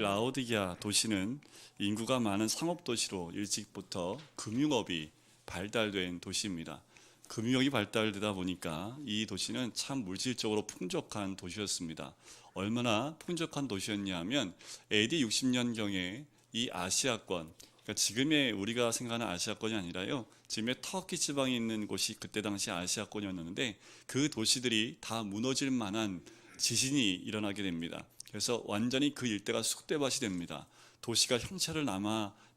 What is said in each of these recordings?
라오디게아 도시는 인구가 많은 상업 도시로 일찍부터 금융업이 발달된 도시입니다. 금융업이 발달되다 보니까 이 도시는 참 물질적으로 풍족한 도시였습니다. 얼마나 풍족한 도시였냐면 AD 60년경에 이 아시아권, 그러니까 지금의 우리가 생각하는 아시아권이 아니라요, 지금의 터키 지방에 있는 곳이 그때 당시 아시아권이었는데 그 도시들이 다 무너질 만한 지진이 일어나게 됩니다. 그래서 완전히 그 일대가 쑥대밭이 됩니다. 도시가 형체를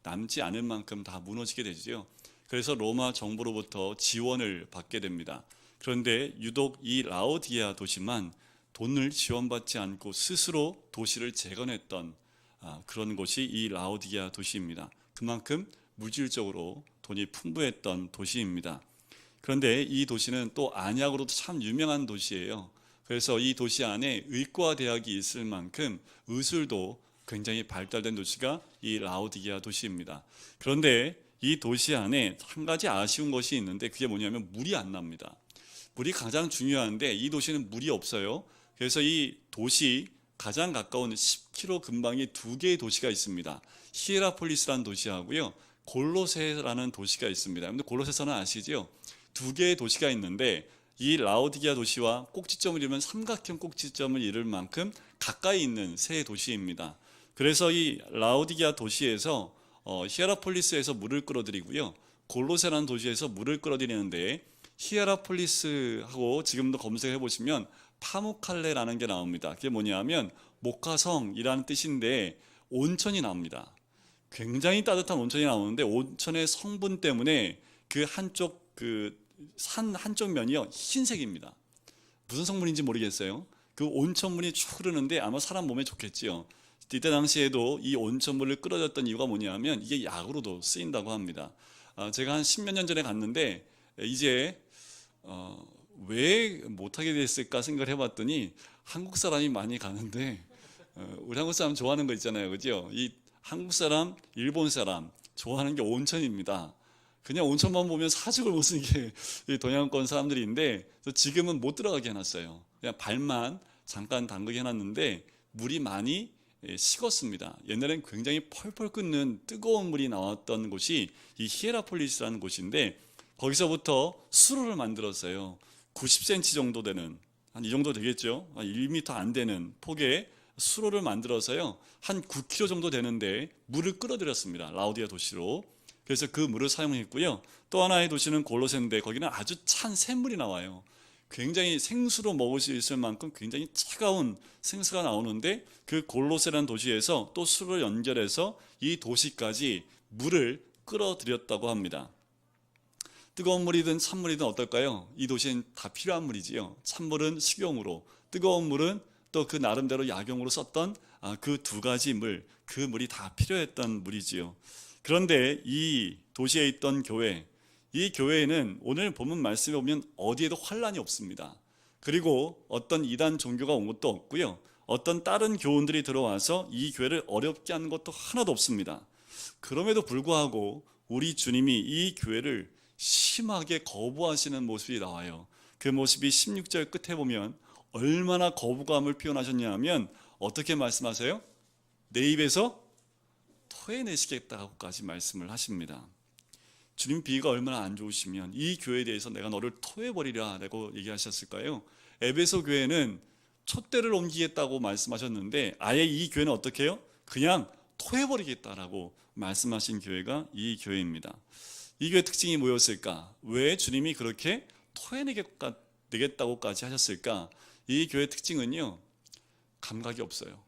남지 않을 만큼 다 무너지게 되죠. 그래서 로마 정부로부터 지원을 받게 됩니다. 그런데 유독 이 라오디게아 도시만 돈을 지원받지 않고 스스로 도시를 재건했던 그런 곳이 이 라오디게아 도시입니다. 그만큼 물질적으로 돈이 풍부했던 도시입니다. 그런데 이 도시는 또 안약으로도 참 유명한 도시예요. 그래서 이 도시 안에 의과대학이 있을 만큼 의술도 굉장히 발달된 도시가 이 라오디게아 도시입니다. 그런데 이 도시 안에 한 가지 아쉬운 것이 있는데 그게 뭐냐면 물이 안 납니다. 물이 가장 중요한데 이 도시는 물이 없어요. 그래서 이 도시 가장 가까운 10km 근방에 두 개의 도시가 있습니다. 히에라폴리스라는 도시하고요, 골로세라는 도시가 있습니다. 근데 골로세서는 아시죠? 두 개의 도시가 있는데 이 라오디게아 도시와 꼭지점을 이루면 삼각형 꼭지점을 이룰 만큼 가까이 있는 세 도시입니다. 그래서 이 라오디게아 도시에서 히에라폴리스에서 물을 끌어들이고요, 골로세라는 도시에서 물을 끌어들이는데 히에라폴리스하고 지금도 검색해 보시면 파무칼레라는 게 나옵니다. 그게 뭐냐면 목화성이라는 뜻인데 온천이 나옵니다. 굉장히 따뜻한 온천이 나오는데 온천의 성분 때문에 그 한쪽 산 한쪽 면이요 흰색입니다. 무슨 성분인지 모르겠어요. 그 온천물이 쭉 흐르는데 아마 사람 몸에 좋겠지요. 이때 당시에도 이 온천물을 끌어줬던 이유가 뭐냐면 이게 약으로도 쓰인다고 합니다. 제가 한 10몇 년 전에 갔는데 이제 왜 못하게 됐을까 생각을 해봤더니 한국 사람이 많이 가는데 우리 한국 사람 좋아하는 거 있잖아요, 그죠? 이 한국 사람, 일본 사람 좋아하는 게 온천입니다. 그냥 온천만 보면 사죽을 못 쓰는 게 동양권 사람들인데 지금은 못 들어가게 해놨어요. 그냥 발만 잠깐 담그게 해놨는데 물이 많이 식었습니다. 옛날엔 굉장히 펄펄 끓는 뜨거운 물이 나왔던 곳이 이 히에라폴리스라는 곳인데 거기서부터 수로를 만들었어요. 90cm 정도 되는, 한 이 정도 되겠죠? 1m 안 되는 폭의 수로를 만들어서요, 한 9km 정도 되는데 물을 끌어들였습니다. 라오디게아 도시로. 그래서 그 물을 사용했고요. 또 하나의 도시는 골로세인데 거기는 아주 찬 샘물이 나와요. 굉장히 생수로 먹을 수 있을 만큼 굉장히 차가운 생수가 나오는데 그 골로세라는 도시에서 또 수로를 연결해서 이 도시까지 물을 끌어들였다고 합니다. 뜨거운 물이든 찬물이든 어떨까요? 이 도시엔 다 필요한 물이지요. 찬물은 식용으로, 뜨거운 물은 또 그 나름대로 약용으로 썼던 그 두 가지 물, 그 물이 다 필요했던 물이지요. 그런데 이 도시에 있던 교회, 이 교회에는 오늘 본문 말씀에 보면 어디에도 환란이 없습니다. 그리고 어떤 이단 종교가 온 것도 없고요, 어떤 다른 교훈들이 들어와서 이 교회를 어렵게 하는 것도 하나도 없습니다. 그럼에도 불구하고 우리 주님이 이 교회를 심하게 거부하시는 모습이 나와요. 그 모습이 16절 끝에 보면 얼마나 거부감을 표현하셨냐 하면 어떻게 말씀하세요? 내 입에서 토해내시겠다고까지 말씀을 하십니다. 주님 비위가 얼마나 안 좋으시면 이 교회에 대해서 내가 너를 토해버리라 라고 얘기하셨을까요? 에베소 교회는 촛대를 옮기겠다고 말씀하셨는데 아예 이 교회는 어떻게 해요? 그냥 토해버리겠다라고 말씀하신 교회가 이 교회입니다. 이 교회 특징이 뭐였을까? 왜 주님이 그렇게 토해내겠다고까지 하셨을까? 이 교회 특징은요, 감각이 없어요.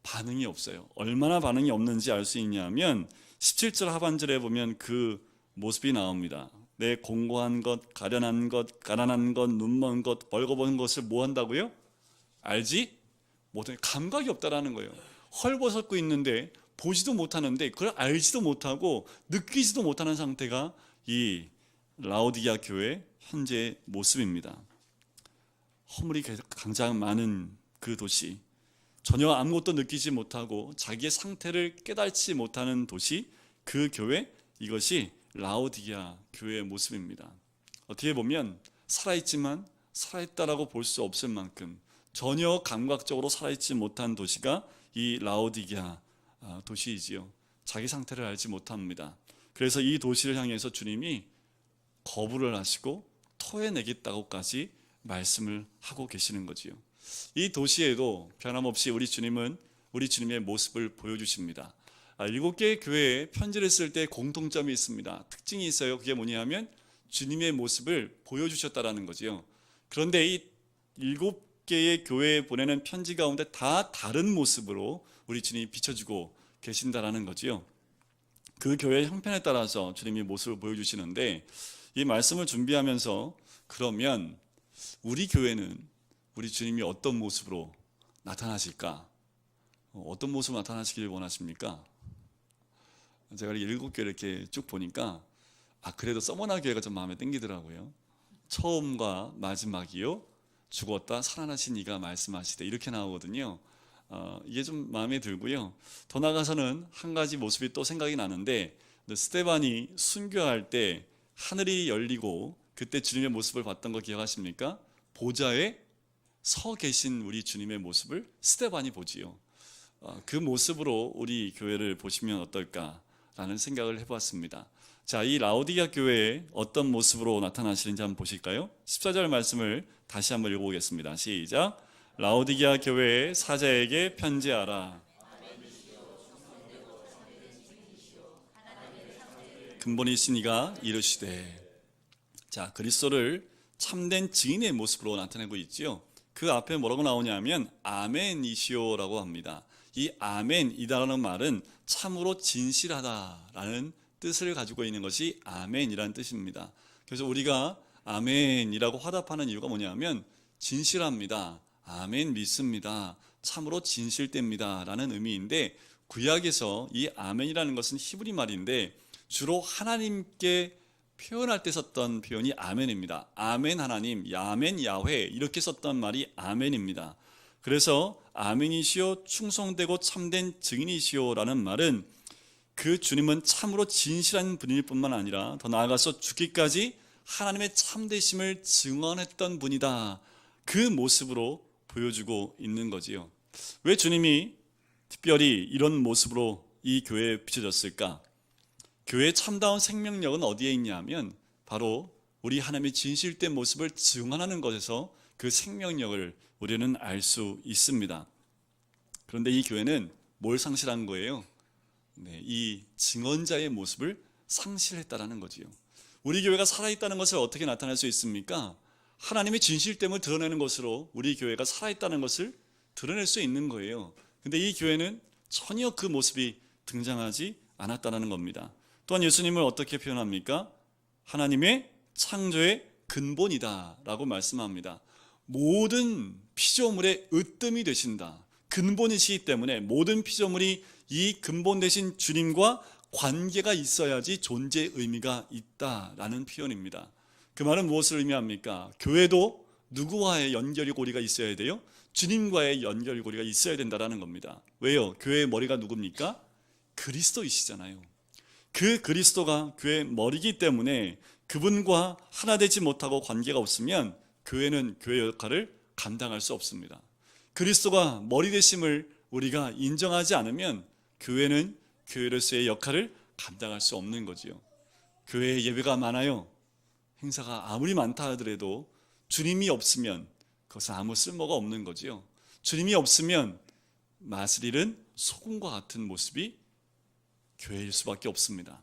반응이 없어요. 얼마나 반응이 없는지 알 수 있냐면 17절 하반절에 보면 그 모습이 나옵니다. 내 공고한 것, 가련한 것, 가난한 것, 눈먼 것, 벌거벗은 것을 뭐 한다고요? 알지 못해. 감각이 없다라는 거예요. 헐벗고 있는데 보지도 못하는데 그걸 알지도 못하고 느끼지도 못하는 상태가 이 라오디게아 교회 현재의 모습입니다. 허물이 가장 많은 그 도시, 전혀 아무것도 느끼지 못하고 자기의 상태를 깨닫지 못하는 도시, 그 교회, 이것이 라오디게아 교회의 모습입니다. 어떻게 보면 살아있지만 살아있다라고 볼 수 없을 만큼 전혀 감각적으로 살아있지 못한 도시가 이 라오디게아 도시이지요. 자기 상태를 알지 못합니다. 그래서 이 도시를 향해서 주님이 거부를 하시고 토해내겠다고까지 말씀을 하고 계시는 거지요. 이 도시에도 변함없이 우리 주님은 우리 주님의 모습을 보여주십니다. 7개의 교회에 편지를 쓸 때 공통점이 있습니다. 특징이 있어요. 그게 뭐냐면 주님의 모습을 보여주셨다라는 거지요. 그런데 이 7개의 교회에 보내는 편지 가운데 다 다른 모습으로 우리 주님이 비춰주고 계신다라는 거지요. 그 교회의 형편에 따라서 주님이 모습을 보여주시는데, 이 말씀을 준비하면서 그러면 우리 교회는 우리 주님이 어떤 모습으로 나타나실까? 어떤 모습으로 나타나시길 원하십니까? 제가 7교회 이렇게 쭉 보니까 그래도 서머나 교회가 좀 마음에 땡기더라고요. 처음과 마지막이요 죽었다 살아나신 이가 말씀하시되, 이렇게 나오거든요. 이게 좀 마음에 들고요. 더 나아가서는 한 가지 모습이 또 생각이 나는데, 스데반이 순교할 때 하늘이 열리고 그때 주님의 모습을 봤던 거 기억하십니까? 보좌에 서 계신 우리 주님의 모습을 스데반이 보지요. 그 모습으로 우리 교회를 보시면 어떨까라는 생각을 해보았습니다. 자, 이 라오디게아 교회에 어떤 모습으로 나타나시는지 한번 보실까요? 14절 말씀을 다시 한번 읽어보겠습니다. 시작. 라오디게아 교회의 사자에게 편지하라. 근본이신 이가 이르시되. 자, 그리스도를 참된 증인의 모습으로 나타내고 있지요. 그 앞에 뭐라고 나오냐면 아멘이시오라고 합니다. 이 아멘이다라는 말은 참으로 진실하다라는 뜻을 가지고 있는 것이 아멘이라는 뜻입니다. 그래서 우리가 아멘이라고 화답하는 이유가 뭐냐면 진실합니다, 아멘 믿습니다, 참으로 진실됩니다 라는 의미인데, 구약에서 이 아멘이라는 것은 히브리 말인데 주로 하나님께 표현할 때 썼던 표현이 아멘입니다. 아멘 하나님, 야멘 야훼, 이렇게 썼던 말이 아멘입니다. 그래서 아멘이시오, 충성되고 참된 증인이시오 라는 말은 그 주님은 참으로 진실한 분일 뿐만 아니라 더 나아가서 죽기까지 하나님의 참되심을 증언했던 분이다, 그 모습으로 보여주고 있는 거지요. 왜 주님이 특별히 이런 모습으로 이 교회에 비춰졌을까? 교회의 참다운 생명력은 어디에 있냐면 바로 우리 하나님의 진실된 모습을 증언하는 것에서 그 생명력을 우리는 알 수 있습니다. 그런데 이 교회는 뭘 상실한 거예요? 이 증언자의 모습을 상실했다라는 거지요. 우리 교회가 살아있다는 것을 어떻게 나타낼 수 있습니까? 하나님의 진실됨을 드러내는 것으로 우리 교회가 살아있다는 것을 드러낼 수 있는 거예요. 근데 이 교회는 전혀 그 모습이 등장하지 않았다는 겁니다. 또한 예수님을 어떻게 표현합니까? 하나님의 창조의 근본이다 라고 말씀합니다. 모든 피조물의 으뜸이 되신다, 근본이시기 때문에 모든 피조물이 이 근본 되신 주님과 관계가 있어야지 존재의 의미가 있다라는 표현입니다. 그 말은 무엇을 의미합니까? 교회도 누구와의 연결고리가 있어야 돼요? 주님과의 연결고리가 있어야 된다는 겁니다. 왜요? 교회의 머리가 누굽니까? 그리스도이시잖아요. 그 그리스도가 교회의 머리이기 때문에 그분과 하나 되지 못하고 관계가 없으면 교회는 교회 역할을 감당할 수 없습니다. 그리스도가 머리 되심을 우리가 인정하지 않으면 교회는 교회로서의 역할을 감당할 수 없는 거지요. 교회에 예배가 많아요. 행사가 아무리 많다 하더라도 주님이 없으면 그것은 아무 쓸모가 없는 거지요. 주님이 없으면 마스릴은 소금과 같은 모습이 교회일 수밖에 없습니다.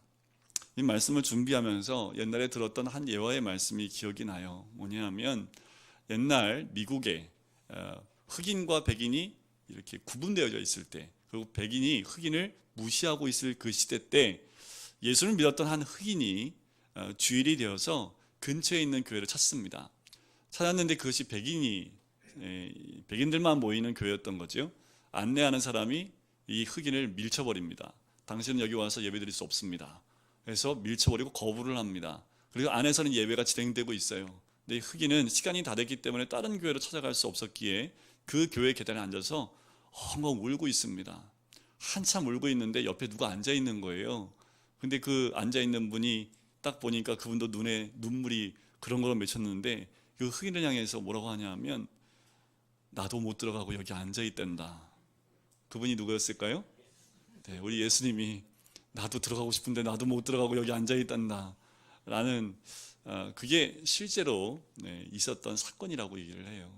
이 말씀을 준비하면서 옛날에 들었던 한 예화의 말씀이 기억이 나요. 뭐냐면 옛날 미국에 흑인과 백인이 이렇게 구분되어져 있을 때, 그리고 백인이 흑인을 무시하고 있을 그 시대 때 예수를 믿었던 한 흑인이 주일이 되어서 근처에 있는 교회를 찾습니다. 찾았는데 그것이 백인들만 모이는 교회였던 거죠. 안내하는 사람이 이 흑인을 밀쳐버립니다. 당신은 여기 와서 예배드릴 수 없습니다. 그래서 밀쳐버리고 거부를 합니다. 그리고 안에서는 예배가 진행되고 있어요. 근데 흑인은 시간이 다 됐기 때문에 다른 교회로 찾아갈 수 없었기에 그 교회 계단에 앉아서 엉엉 울고 있습니다. 한참 울고 있는데 옆에 누가 앉아 있는 거예요. 근데 그 앉아 있는 분이 딱 보니까 그분도 눈에 눈물이 그런 맺혔는데 그 흑인을 향해서 뭐라고 하냐면 나도 못 들어가고 여기 앉아 있단다. 그분이 누구였을까요? 네, 우리 예수님이 나도 들어가고 싶은데 나도 못 들어가고 여기 앉아 있단다 라는 그게 실제로 있었던 사건이라고 얘기를 해요.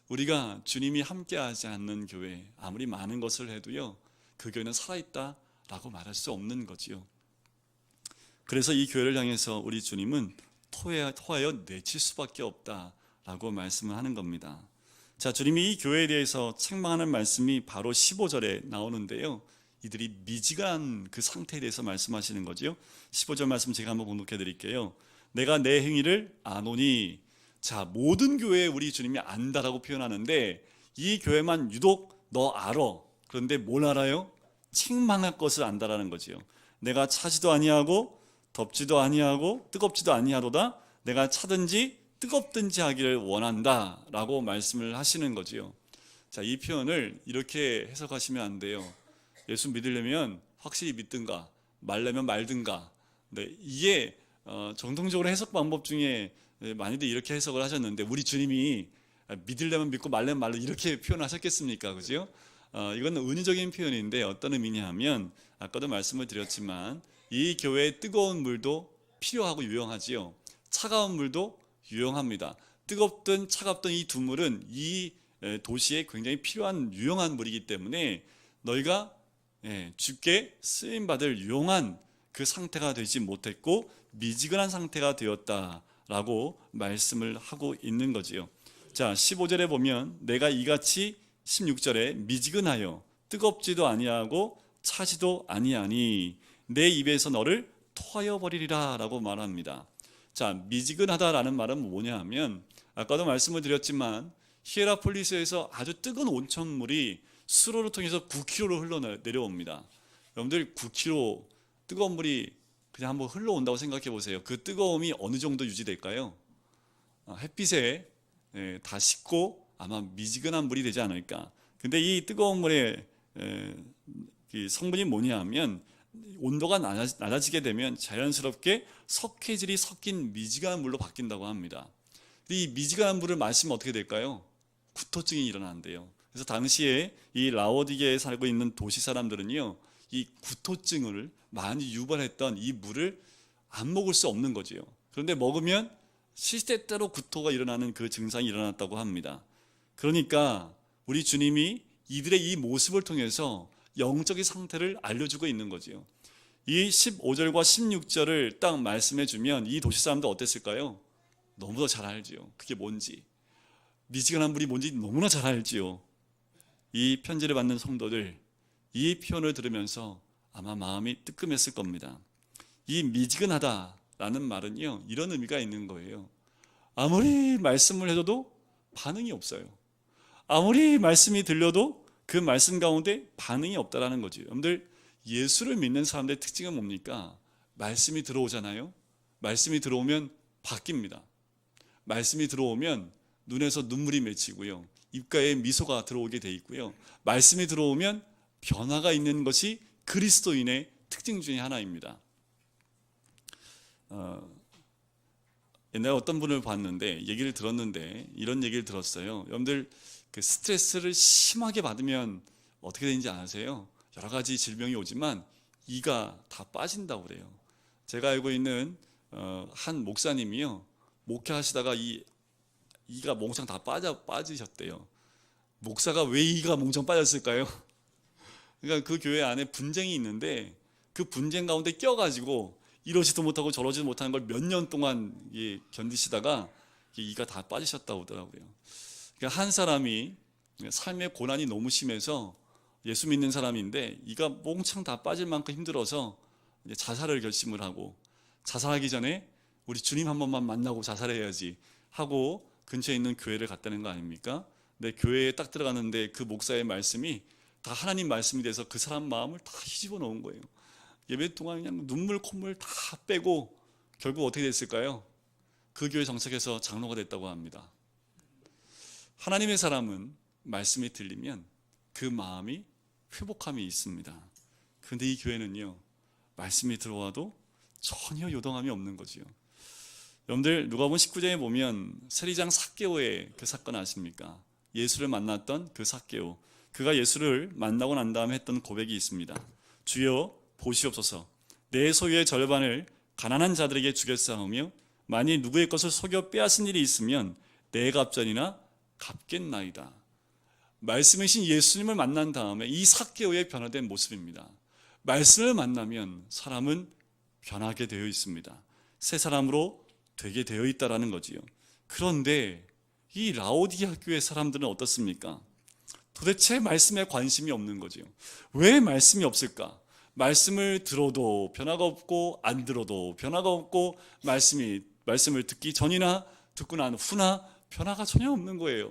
우리가 주님이 함께하지 않는 교회, 아무리 많은 것을 해도요, 그 교회는 살아있다라고 말할 수 없는 거지요. 그래서 이 교회를 향해서 우리 주님은 토하여 내칠 수밖에 없다라고 말씀을 하는 겁니다. 자, 주님이 이 교회에 대해서 책망하는 말씀이 바로 15절에 나오는데요, 이들이 미지근한 그 상태에 대해서 말씀하시는 거죠. 15절 말씀 제가 한번 봉독해 드릴게요. 내가 내 행위를 아노니. 자, 모든 교회에 우리 주님이 안다라고 표현하는데 이 교회만 유독 너 알아. 그런데 뭘 알아요? 책망할 것을 안다라는 거지요. 내가 차지도 아니하고 덥지도 아니하고 뜨겁지도 아니하도다. 내가 차든지 뜨겁든지 하기를 원한다라고 말씀을 하시는 거지요. 자, 이 표현을 이렇게 해석하시면 안 돼요. 예수 믿으려면 확실히 믿든가 말려면 말든가. 네, 이게 정통적으로 해석 방법 중에 많이들 이렇게 해석을 하셨는데 우리 주님이 믿으려면 믿고 말려면 말려 이렇게 표현하셨겠습니까? 그죠? 이건 은유적인 표현인데 어떤 의미냐 하면 아까도 말씀을 드렸지만 이 교회에 뜨거운 물도 필요하고 유용하지요. 차가운 물도 유용합니다. 뜨겁든 차갑든 이 두 물은 이 도시에 굉장히 필요한 유용한 물이기 때문에 너희가 주께 쓰임받을 유용한 그 상태가 되지 못했고 미지근한 상태가 되었다라고 말씀을 하고 있는 거지요. 자, 15절에 보면 내가 이같이 16절에 미지근하여 뜨겁지도 아니하고 차지도 아니하니 내 입에서 너를 토하여 버리리라 라고 말합니다. 자, 미지근하다라는 말은 뭐냐 하면 아까도 말씀을 드렸지만 히에라폴리스에서 아주 뜨거운 온천물이 수로를 통해서 9km로 흘러내려옵니다. 여러분들 9km 뜨거운 물이 그냥 한번 흘러온다고 생각해 보세요. 그 뜨거움이 어느 정도 유지될까요? 햇빛에 다 식고 아마 미지근한 물이 되지 않을까. 근데 이 뜨거운 물의 성분이 뭐냐 하면 온도가 낮아지게 되면 자연스럽게 석회질이 섞인 미지근한 물로 바뀐다고 합니다. 이 미지근한 물을 마시면 어떻게 될까요? 구토증이 일어난대요. 그래서 당시에 이 라오디게에 살고 있는 도시 사람들은요, 이 구토증을 많이 유발했던 이 물을 안 먹을 수 없는 거지요. 그런데 먹으면 시시때때로 구토가 일어나는 그 증상이 일어났다고 합니다. 그러니까 우리 주님이 이들의 이 모습을 통해서 영적인 상태를 알려주고 있는 거지요. 이 15절과 16절을 딱 말씀해 주면 이 도시 사람들 어땠을까요? 너무나 잘 알지요. 그게 뭔지, 미지근한 물이 뭔지 너무나 잘 알지요. 이 편지를 받는 성도들, 이 표현을 들으면서 아마 마음이 뜨끔했을 겁니다. 이 미지근하다라는 말은요, 이런 의미가 있는 거예요. 아무리 말씀을 해줘도 반응이 없어요. 아무리 말씀이 들려도 그 말씀 가운데 반응이 없다라는 거죠. 여러분들, 예수를 믿는 사람들의 특징은 뭡니까? 말씀이 들어오잖아요. 말씀이 들어오면 바뀝니다. 말씀이 들어오면 눈에서 눈물이 맺히고요, 입가에 미소가 들어오게 돼 있고요, 말씀이 들어오면 변화가 있는 것이 그리스도인의 특징 중에 하나입니다. 옛날에 어떤 분을 봤는데 얘기를 들었는데 이런 얘기를 들었어요. 여러분들, 그 스트레스를 심하게 받으면 어떻게 되는지 아세요? 여러 가지 질병이 오지만 이가 다 빠진다고 그래요. 제가 알고 있는 한 목사님이요, 목회하시다가 이가 몽창 다 빠지셨대요. 목사가 왜 이가 몽창 빠졌을까요? 그러니까 그 교회 안에 분쟁이 있는데 그 분쟁 가운데 껴가지고 이러지도 못하고 저러지도 못하는 걸 몇 년 동안 견디시다가 이가 다 빠지셨다고 하더라고요. 그러니까 한 사람이 삶의 고난이 너무 심해서 예수 믿는 사람인데 이가 몽창 다 빠질 만큼 힘들어서 이제 자살을 결심을 하고, 자살하기 전에 우리 주님 한 번만 만나고 자살해야지 하고 근처에 있는 교회를 갔다는 거 아닙니까? 근데 교회에 딱 들어갔는데 그 목사의 말씀이 다 하나님 말씀이 돼서 그 사람 마음을 다 뒤집어 놓은 거예요. 예배 동안 그냥 눈물 콧물 다 빼고 결국 어떻게 됐을까요? 그 교회 정착해서 장로가 됐다고 합니다. 하나님의 사람은 말씀이 들리면 그 마음이 회복함이 있습니다. 그런데 이 교회는요, 말씀이 들어와도 전혀 요동함이 없는 거지요. 여러분들, 누가복음 19장에 보면 세리장 삭개오의 그 사건 아십니까? 예수를 만났던 그 삭개오, 그가 예수를 만나고 난 다음에 했던 고백이 있습니다. 주여 보시옵소서, 내 소유의 절반을 가난한 자들에게 주겠사오며 만일 누구의 것을 속여 빼앗은 일이 있으면 내 갑전이나 갚겠나이다. 말씀이신 예수님을 만난 다음에 이 삭개오의 변화된 모습입니다. 말씀을 만나면 사람은 변하게 되어 있습니다. 새 사람으로 되게 되어 있다라는 거지요. 그런데 이 라오디게아 교회 사람들은 어떻습니까? 도대체 말씀에 관심이 없는 거지요. 왜 말씀이 없을까? 말씀을 들어도 변화가 없고 안 들어도 변화가 없고 말씀을 듣기 전이나 듣고 난 후나 변화가 전혀 없는 거예요.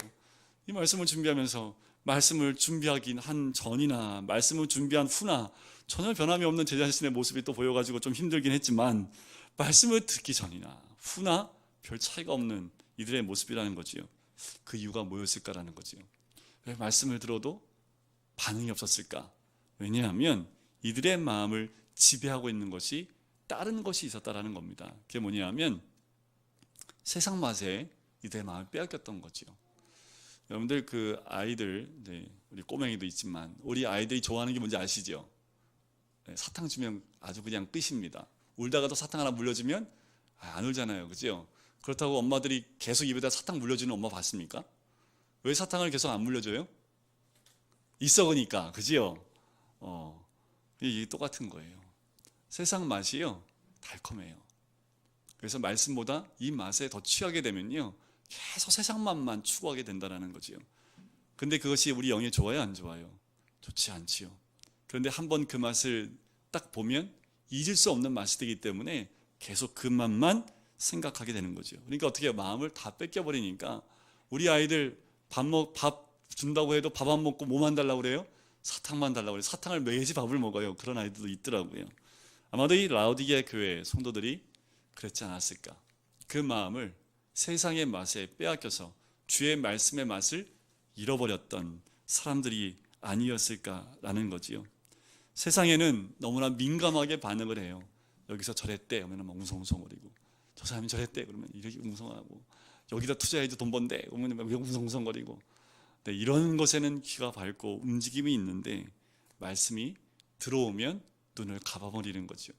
이 말씀을 준비하면서 말씀을 준비하긴 한 전이나 말씀을 준비한 후나 전혀 변함이 없는 제 자신의 모습이 또 보여가지고 좀 힘들긴 했지만 말씀을 듣기 전이나 후나 별 차이가 없는 이들의 모습이라는 거지요. 그 이유가 뭐였을까라는 거지요. 왜 말씀을 들어도 반응이 없었을까? 왜냐하면 이들의 마음을 지배하고 있는 것이 다른 것이 있었다라는 겁니다. 그게 뭐냐면 세상 맛에 이들의 마음을 빼앗겼던 거지요. 여러분들 그 아이들, 우리 꼬맹이도 있지만 우리 아이들이 좋아하는 게 뭔지 아시죠? 사탕 주면 아주 그냥 끝입니다. 울다가도 사탕 하나 물려주면 안 울잖아요, 그죠? 그렇다고 엄마들이 계속 입에다 사탕 물려주는 엄마 봤습니까? 왜 사탕을 계속 안 물려줘요? 있어그니까, 그죠? 이게 똑같은 거예요. 세상 맛이요 달콤해요. 그래서 말씀보다 이 맛에 더 취하게 되면요 계속 세상 맛만 추구하게 된다는 거지요. 근데 그것이 우리 영에 좋아요, 안 좋아요? 좋지 않지요. 그런데 한번 그 맛을 딱 보면 잊을 수 없는 맛이 되기 때문에 계속 그 맛만 생각하게 되는 거죠. 그러니까 어떻게 마음을 다 뺏겨버리니까 우리 아이들 밥 준다고 해도 밥 안 먹고 뭐만 달라고 그래요? 사탕만 달라고 그래요. 사탕을 매일 밥을 먹어요. 그런 아이들도 있더라고요. 아마도 이 라오디게아 교회 성도들이 그랬지 않았을까. 그 마음을 세상의 맛에 빼앗겨서 주의 말씀의 맛을 잃어버렸던 사람들이 아니었을까라는 거지요. 세상에는 너무나 민감하게 반응을 해요. 여기서 저랬대 그러면 막 웅성웅성거리고, 저 사람이 저랬대 그러면 이렇게 웅성하고, 여기다 투자해도 돈 번대 그러면 막 웅성웅성거리고. 이런 것에는 귀가 밝고 움직임이 있는데 말씀이 들어오면 눈을 감아버리는 거죠.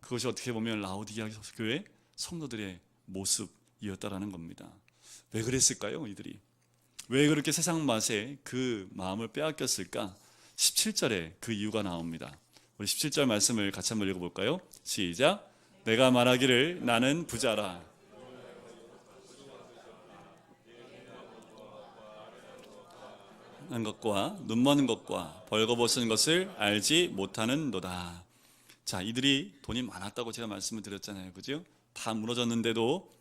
그것이 어떻게 보면 라오디게아 교회 성도들의 모습이었다라는 겁니다. 왜 그랬을까요? 이들이 왜 그렇게 세상 맛에 그 마음을 빼앗겼을까? 17절에 그 이유가 나옵니다. 우리 17절 말씀을 같이 한번 읽어볼까요? 시작. 내가 말하기를 나는 부자라. 한 것과 눈먼 것과 벌거벗은 것을 알지 못하는도다. 자, 이들이 돈이 많았다고 제가 말씀을 드렸잖아요, 그죠? 다 무너졌는데도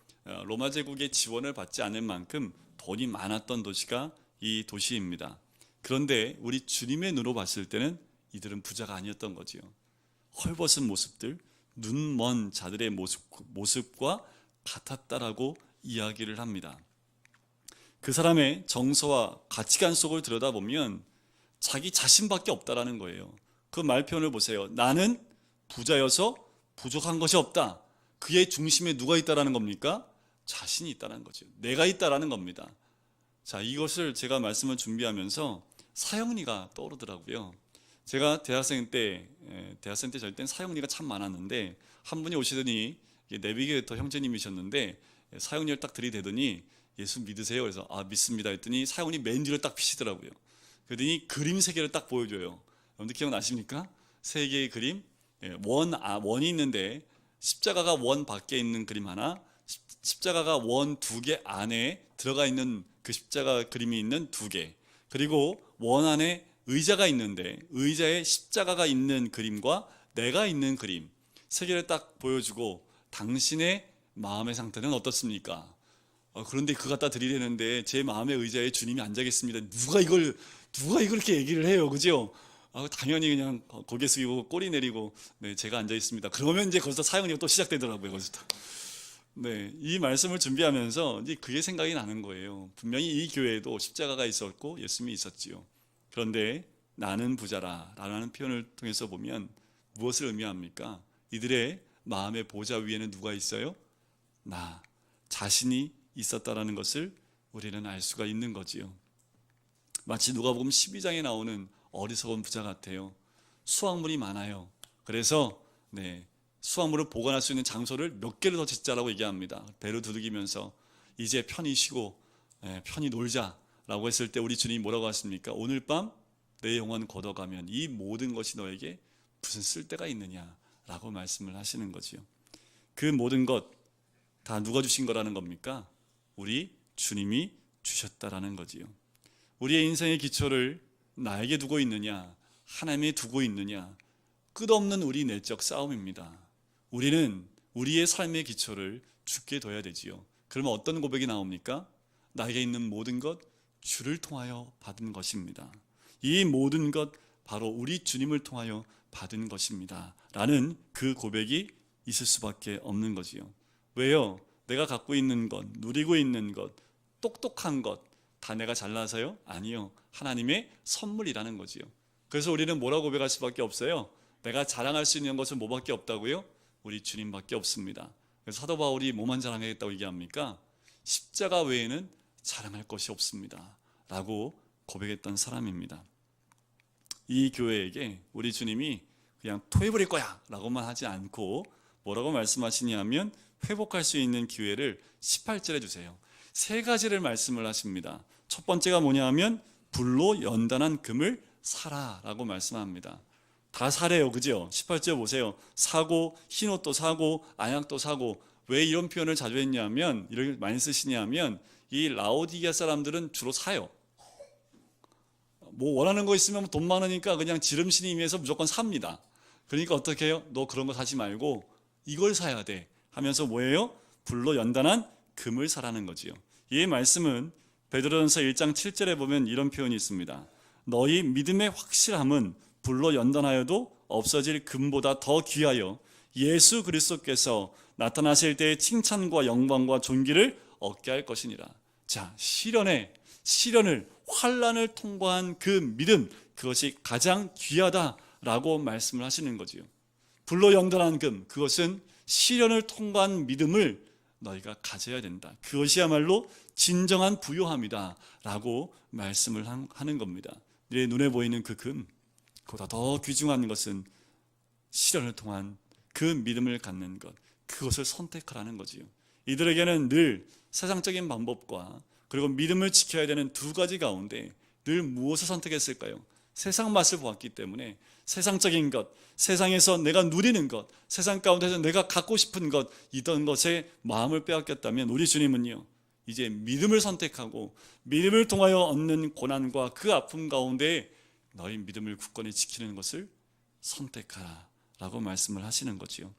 로마 제국의 지원을 받지 않을 만큼 돈이 많았던 도시가 이 도시입니다. 그런데 우리 주님의 눈으로 봤을 때는 이들은 부자가 아니었던 거지요. 헐벗은 모습들, 눈먼 자들의 모습과 같았다라고 이야기를 합니다. 그 사람의 정서와 가치관 속을 들여다보면 자기 자신밖에 없다라는 거예요. 그 말 표현을 보세요. 나는 부자여서 부족한 것이 없다. 그의 중심에 누가 있다라는 겁니까? 자신이 있다는 거죠. 내가 있다라는 겁니다. 자, 이것을 제가 말씀을 준비하면서 사형리가 떠오르더라고요. 제가 대학생 때 저희 때는 사형리가 참 많았는데 한 분이 오시더니 내비게이터 형제님이셨는데 사형리를 딱 들이대더니 예수 믿으세요? 그래서 믿습니다 했더니 사형리 맨 뒤를 딱 피시더라고요. 그러더니 그림 세 개를 딱 보여줘요. 여러분들 기억나십니까? 세 개의 그림, 원이 있는데 십자가가 원 밖에 있는 그림 하나, 십자가가 원 두 개 안에 들어가 있는 그 십자가 그림이 있는 두 개, 그리고 원 안에 의자가 있는데 의자에 십자가가 있는 그림과 내가 있는 그림 세 개를 딱 보여주고 당신의 마음의 상태는 어떻습니까? 그런데 그거 갖다 드리려는데 제 마음의 의자에 주님이 앉아 계십니다. 누가 이걸 이렇게 얘기를 해요, 그죠? 당연히 그냥 고개 숙이고 꼬리 내리고 제가 앉아 있습니다. 그러면 이제 거기서 사형이 또 시작되더라고요, 거기서. 이 말씀을 준비하면서 이제 그게 생각이 나는 거예요. 분명히 이 교회에도 십자가가 있었고 예수님이 있었지요. 그런데 나는 부자라 라는 표현을 통해서 보면 무엇을 의미합니까? 이들의 마음의 보좌 위에는 누가 있어요? 나 자신이 있었다라는 것을 우리는 알 수가 있는 거지요. 마치 누가복음 12장에 나오는 어리석은 부자 같아요. 수확물이 많아요. 그래서 수확물을 보관할 수 있는 장소를 몇 개를 더 짓자라고 얘기합니다. 배를 두들기면서 이제 편히 쉬고 편히 놀자라고 했을 때 우리 주님이 뭐라고 하십니까? 오늘 밤 내 영혼 걷어가면 이 모든 것이 너에게 무슨 쓸데가 있느냐라고 말씀을 하시는 거지요. 그 모든 것 다 누가 주신 거라는 겁니까? 우리 주님이 주셨다라는 거지요. 우리의 인생의 기초를 나에게 두고 있느냐, 하나님에 두고 있느냐, 끝없는 우리 내적 싸움입니다. 우리는 우리의 삶의 기초를 주께 둬야 되지요. 그러면 어떤 고백이 나옵니까? 나에게 있는 모든 것 주를 통하여 받은 것입니다. 이 모든 것 바로 우리 주님을 통하여 받은 것입니다 라는 그 고백이 있을 수밖에 없는 거지요. 왜요? 내가 갖고 있는 것, 누리고 있는 것, 똑똑한 것 다 내가 잘나서요? 아니요. 하나님의 선물이라는 거지요. 그래서 우리는 뭐라고 고백할 수밖에 없어요? 내가 자랑할 수 있는 것은 뭐밖에 없다고요? 우리 주님밖에 없습니다. 그래서 사도 바울이 뭐만 자랑하겠다고 얘기합니까? 십자가 외에는 자랑할 것이 없습니다 라고 고백했던 사람입니다. 이 교회에게 우리 주님이 그냥 토해버릴 거야 라고만 하지 않고 뭐라고 말씀하시냐면 회복할 수 있는 기회를 18절에 주세요. 세 가지를 말씀을 하십니다. 첫 번째가 뭐냐 하면 불로 연단한 금을 사라 라고 말씀합니다. 다 사래요, 그죠? 18절 보세요. 사고, 흰옷도 사고, 안약도 사고. 왜 이런 표현을 자주 했냐면, 이렇게 많이 쓰시냐면 이 라오디게아 사람들은 주로 사요. 뭐 원하는 거 있으면 돈 많으니까 그냥 지름신이 임해서 무조건 삽니다. 그러니까 어떻게 해요? 너 그런 거 사지 말고 이걸 사야 돼 하면서 뭐예요? 불로 연단한 금을 사라는 거지요. 이 말씀은 베드로전서 1장 7절에 보면 이런 표현이 있습니다. 너희 믿음의 확실함은 불로 연단하여도 없어질 금보다 더 귀하여 예수 그리스도께서 나타나실 때의 칭찬과 영광과 존귀를 얻게 할 것이니라. 자, 시련을 환난을 통과한 그 믿음, 그것이 가장 귀하다라고 말씀을 하시는 거지요. 불로 연단한 금, 그것은 시련을 통과한 믿음을 너희가 가져야 된다. 그것이야말로 진정한 부요함이다 라고 말씀을 하는 겁니다. 내 눈에 보이는 그 금, 그보다 더 귀중한 것은 시련을 통한 그 믿음을 갖는 것, 그것을 선택하라는 거지요. 이들에게는 늘 세상적인 방법과 그리고 믿음을 지켜야 되는 두 가지 가운데 늘 무엇을 선택했을까요? 세상 맛을 보았기 때문에 세상적인 것, 세상에서 내가 누리는 것, 세상 가운데서 내가 갖고 싶은 것, 이런 것에 마음을 빼앗겼다면 우리 주님은요, 이제 믿음을 선택하고 믿음을 통하여 얻는 고난과 그 아픔 가운데 너희 믿음을 굳건히 지키는 것을 선택하라 라고 말씀을 하시는 거지요.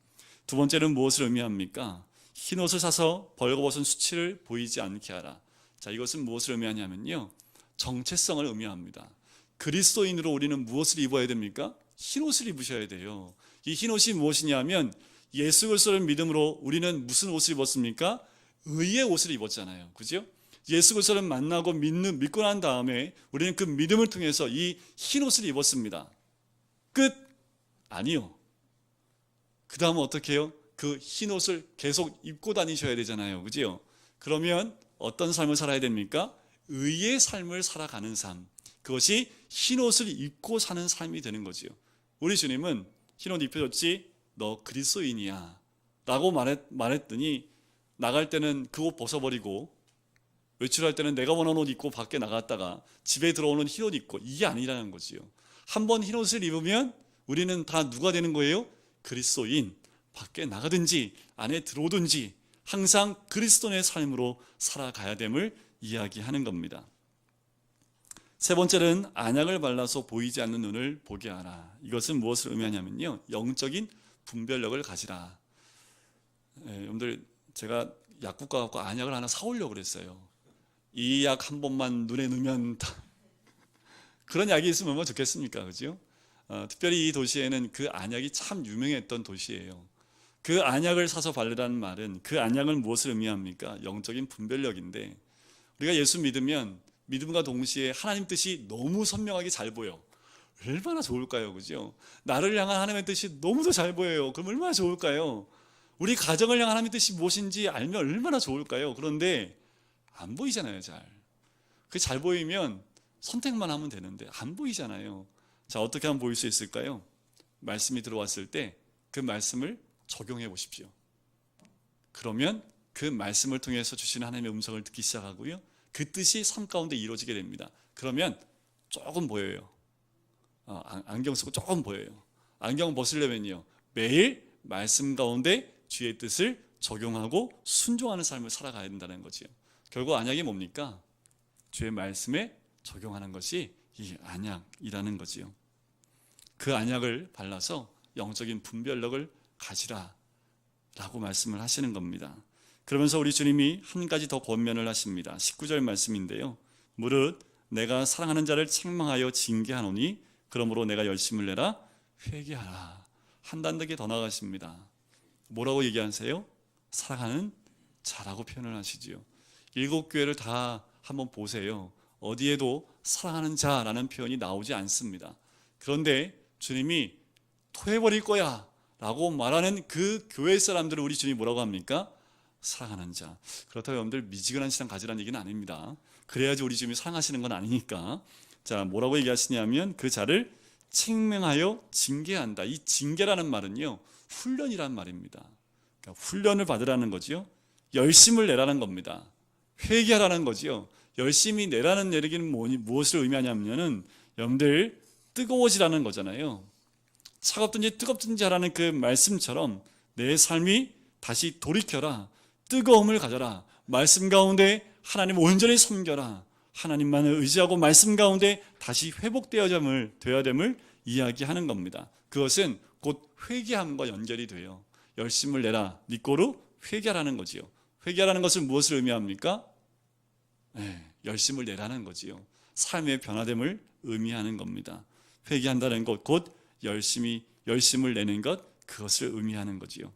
두 번째는 무엇을 의미합니까? 흰옷을 사서 벌거벗은 수치를 보이지 않게 하라. 자, 이것은 무엇을 의미하냐면요, 정체성을 의미합니다. 그리스도인으로 우리는 무엇을 입어야 됩니까? 흰옷을 입으셔야 돼요. 이 흰옷이 무엇이냐면 예수 그리스도를 믿음으로 우리는 무슨 옷을 입었습니까? 의의 옷을 입었잖아요. 그죠? 예수 그리스도를 만나고 믿고 난 다음에 우리는 그 믿음을 통해서 이 흰옷을 입었습니다. 끝? 아니요. 그 다음은 어떻게 해요? 그 흰옷을 계속 입고 다니셔야 되잖아요. 그죠? 그러면 어떤 삶을 살아야 됩니까? 의의 삶을 살아가는 삶. 그것이 흰옷을 입고 사는 삶이 되는 거지요. 우리 주님은 흰옷 입혀줬지 너 그리스도인이야 라고 말했더니 나갈 때는 그 옷 벗어버리고 외출할 때는 내가 원하는 옷 입고 밖에 나갔다가 집에 들어오는 흰옷 입고, 이게 아니라는 거지요. 한번 흰옷을 입으면 우리는 다 누가 되는 거예요? 그리스도인. 밖에 나가든지 안에 들어오든지 항상 그리스도의 삶으로 살아가야 됨을 이야기하는 겁니다. 세 번째는 안약을 발라서 보이지 않는 눈을 보게 하라. 이것은 무엇을 의미하냐면요, 영적인 분별력을 가지라. 여러분들, 제가 약국 가서 안약을 하나 사오려고 그랬어요. 이 약 한 번만 눈에 넣으면 그런 약이 있으면 얼마나 좋겠습니까? 그죠? 특별히 이 도시에는 그 안약이 참 유명했던 도시예요. 그 안약을 사서 바르라는 말은 그 안약은 무엇을 의미합니까? 영적인 분별력인데, 우리가 예수 믿으면 믿음과 동시에 하나님 뜻이 너무 선명하게 잘 보여. 얼마나 좋을까요? 그죠? 나를 향한 하나님의 뜻이 너무도 잘 보여요. 그럼 얼마나 좋을까요? 우리 가정을 향한 하나님의 뜻이 무엇인지 알면 얼마나 좋을까요? 그런데 안 보이잖아요, 잘. 그 잘 보이면 선택만 하면 되는데 안 보이잖아요. 자, 어떻게 하면 보일 수 있을까요? 말씀이 들어왔을 때 그 말씀을 적용해 보십시오. 그러면 그 말씀을 통해서 주시는 하나님의 음성을 듣기 시작하고요, 그 뜻이 삶 가운데 이루어지게 됩니다. 그러면 조금 보여요. 안경 쓰고 조금 보여요. 안경 벗으려면요, 매일 말씀 가운데 주의 뜻을 적용하고 순종하는 삶을 살아가야 된다는 거지요. 결국 안약이 뭡니까? 주의 말씀에 적용하는 것이 이 안약이라는 거지요. 그 안약을 발라서 영적인 분별력을 가지라 라고 말씀을 하시는 겁니다. 그러면서 우리 주님이 한 가지 더 권면을 하십니다. 19절 말씀인데요, 무릇 내가 사랑하는 자를 책망하여 징계하노니 그러므로 내가 열심을 내라 회개하라. 한 단계 더 나가십니다. 뭐라고 얘기하세요? 사랑하는 자라고 표현을 하시지요. 7교회를 다 한번 보세요. 어디에도 사랑하는 자라는 표현이 나오지 않습니다. 그런데 주님이 토해버릴 거야 라고 말하는 그 교회 사람들을 우리 주님이 뭐라고 합니까? 사랑하는 자. 그렇다고 여러분들 미지근한 신앙 가지라는 얘기는 아닙니다. 그래야지 우리 주님이 사랑하시는 건 아니니까. 자, 뭐라고 얘기하시냐면 그 자를 책명하여 징계한다. 이 징계라는 말은요, 훈련이란 말입니다. 그러니까 훈련을 받으라는 거지요. 열심을 내라는 겁니다. 회개하라는 거지요. 열심히 내라는 얘기는 무엇을 의미하냐면은 여러분들 뜨거워지라는 거잖아요. 차갑든지 뜨겁든지 하라는 그 말씀처럼 내 삶이 다시 돌이켜라. 뜨거움을 가져라. 말씀 가운데 하나님 온전히 섬겨라. 하나님만을 의지하고 말씀 가운데 다시 회복되어야 됨을 이야기하는 겁니다. 그것은 곧 회개함과 연결이 돼요. 열심을 내라. 니꼬로 회개하라는 거지요. 회개하라는 것은 무엇을 의미합니까? 열심을 내라는 거지요. 삶의 변화됨을 의미하는 겁니다. 회개한다는 것, 곧 열심을 내는 것, 그것을 의미하는 거지요.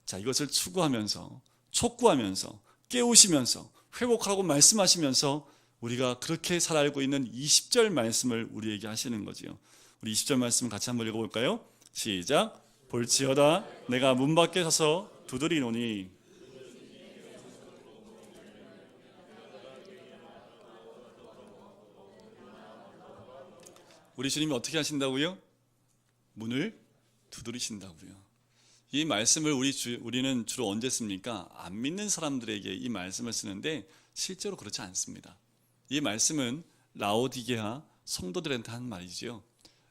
자, 이것을 추구하면서, 촉구하면서, 깨우시면서, 회복하라고 말씀하시면서 우리가 그렇게 잘 알고 있는 20절 말씀을 우리에게 하시는 거지요. 우리 20절 말씀 같이 한번 읽어볼까요? 시작. 볼지어다 내가 문 밖에 서서 두드리노니. 우리 주님이 어떻게 하신다고요? 문을 두드리신다고요. 이 말씀을 우리는 주로 언제 씁니까? 안 믿는 사람들에게 이 말씀을 쓰는데 실제로 그렇지 않습니다. 이 말씀은 라오디게아 성도들한테 한 말이지요.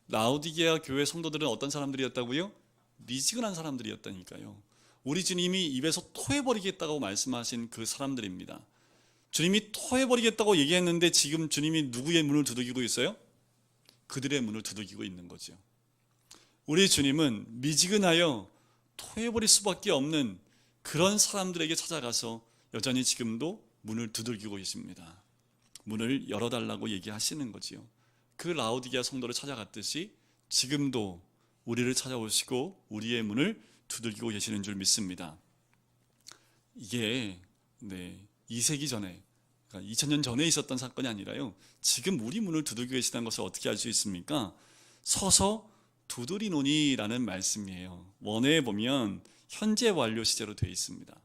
라오디게아 교회 성도들은 어떤 사람들이었다고요? 미지근한 사람들이었다니까요. 우리 주님이 입에서 토해버리겠다고 말씀하신 그 사람들입니다. 주님이 토해버리겠다고 얘기했는데 지금 주님이 누구의 문을 두들기고 있어요? 그들의 문을 두들기고 있는 거죠. 우리 주님은 미지근하여 토해버릴 수밖에 없는 그런 사람들에게 찾아가서 여전히 지금도 문을 두들기고 계십니다. 문을 열어달라고 얘기하시는 거지요. 그 라오디게아 성도를 찾아갔듯이 지금도 우리를 찾아오시고 우리의 문을 두들기고 계시는 줄 믿습니다. 이게 2세기 전에, 그러니까 2000년 전에 있었던 사건이 아니라요, 지금 우리 문을 두들기고 계시다는 것을 어떻게 알 수 있습니까? 서서 두드리노니라는 말씀이에요. 원어에 보면 현재 완료 시제로 되어 있습니다.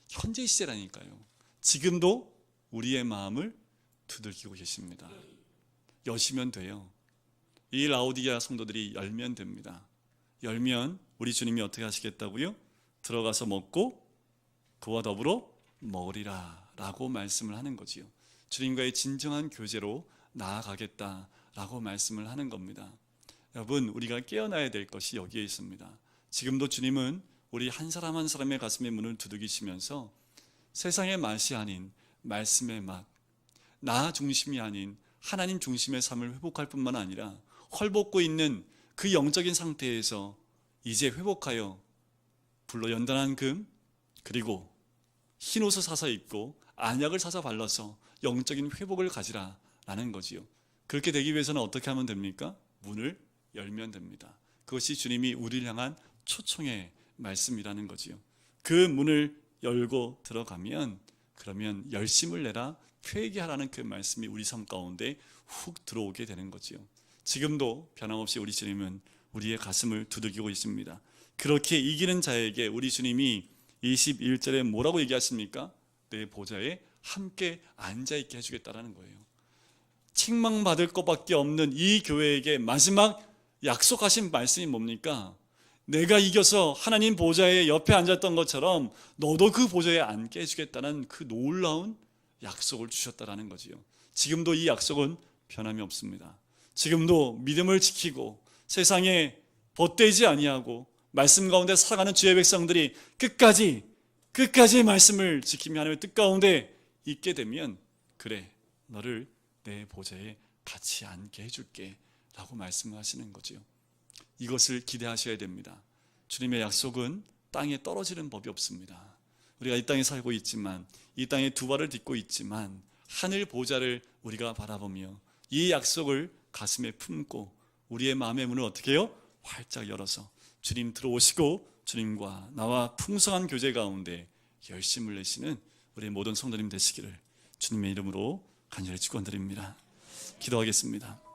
현재 시제라니까요. 지금도 우리의 마음을 두들기고 계십니다. 여시면 돼요. 이 라오디게아 성도들이 열면 됩니다. 열면 우리 주님이 어떻게 하시겠다고요? 들어가서 먹고 그와 더불어 먹으리라 라고 말씀을 하는 거지요. 주님과의 진정한 교제로 나아가겠다라고 말씀을 하는 겁니다. 여러분, 우리가 깨어나야 될 것이 여기에 있습니다. 지금도 주님은 우리 한 사람 한 사람의 가슴의 문을 두들기시면서 세상의 맛이 아닌 말씀의 맛, 나 중심이 아닌 하나님 중심의 삶을 회복할 뿐만 아니라 헐벗고 있는 그 영적인 상태에서 이제 회복하여 불로 연단한 금, 그리고 흰옷을 사서 입고 안약을 사서 발라서 영적인 회복을 가지라라는 거지요. 그렇게 되기 위해서는 어떻게 하면 됩니까? 문을 열면 됩니다. 그것이 주님이 우리를 향한 초청의 말씀이라는 거지요. 그 문을 열고 들어가면 그러면 열심을 내라 회개하라는 그 말씀이 우리 삶 가운데 훅 들어오게 되는 거지요. 지금도 변함없이 우리 주님은 우리의 가슴을 두들기고 있습니다. 그렇게 이기는 자에게 우리 주님이 21절에 뭐라고 얘기하십니까? 내 보좌에 함께 앉아있게 해주겠다라는 거예요. 책망받을 것밖에 없는 이 교회에게 마지막 약속하신 말씀이 뭡니까? 내가 이겨서 하나님 보좌에 옆에 앉았던 것처럼 너도 그 보좌에 앉게 해주겠다는 그 놀라운 약속을 주셨다라는 거지요. 지금도 이 약속은 변함이 없습니다. 지금도 믿음을 지키고 세상에 벗되지 아니하고 말씀 가운데 살아가는 주의 백성들이 끝까지 말씀을 지키며 하나님의 뜻 가운데 있게 되면 그래 너를 내 보좌에 같이 앉게 해줄게 라고 말씀을 하시는 거지요. 이것을 기대하셔야 됩니다. 주님의 약속은 땅에 떨어지는 법이 없습니다. 우리가 이 땅에 살고 있지만 이 땅에 두 발을 딛고 있지만 하늘 보좌를 우리가 바라보며 이 약속을 가슴에 품고 우리의 마음의 문을 어떻게 해요? 활짝 열어서 주님 들어오시고 주님과 나와 풍성한 교제 가운데 열심을 내시는 우리 모든 성도님 되시기를 주님의 이름으로 간절히 축원드립니다. 기도하겠습니다.